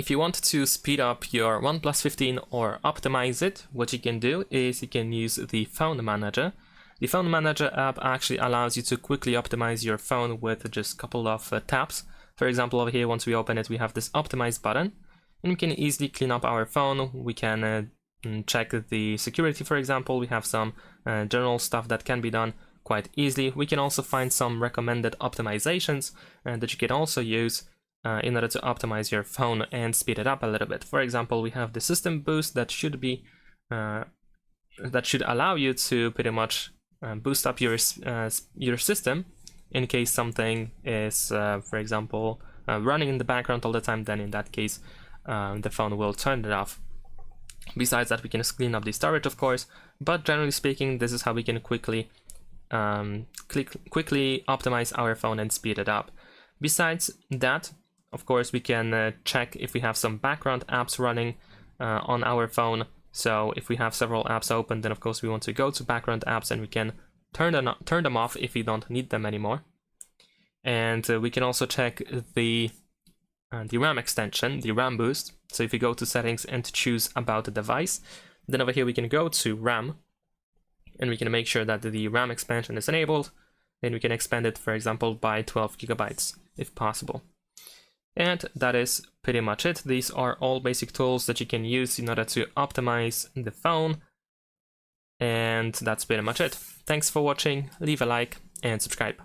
If you want to speed up your OnePlus 15 or optimize it, what you can do is you can use the Phone Manager. The Phone Manager app actually allows you to quickly optimize your phone with just a couple of taps. For example, over here, once we open it, we have this optimize button, and we can easily clean up our phone. We can check the security, for example. We have some general stuff that can be done quite easily. We can also find some recommended optimizations that you can also use in order to optimize your phone and speed it up a little bit. For example, we have the system boost that should be that should allow you to pretty much boost up your system in case something is, for example, running in the background all the time. Then in that case, the phone will turn it off. Besides that, we can clean up the storage, of course, but generally speaking, this is how we can quickly optimize our phone and speed it up. Besides that, of course, we can check if we have some background apps running on our phone. So if we have several apps open, then of course we want to go to background apps and we can turn them off if we don't need them anymore. And we can also check the RAM extension, the RAM boost. So if we go to settings and choose about the device, then over here we can go to RAM and we can make sure that the RAM expansion is enabled. Then we can expand it, for example, by 12 gigabytes if possible. And that is pretty much it. These are all basic tools that you can use in order to optimize the phone. And that's pretty much it. Thanks for watching, leave a like and subscribe.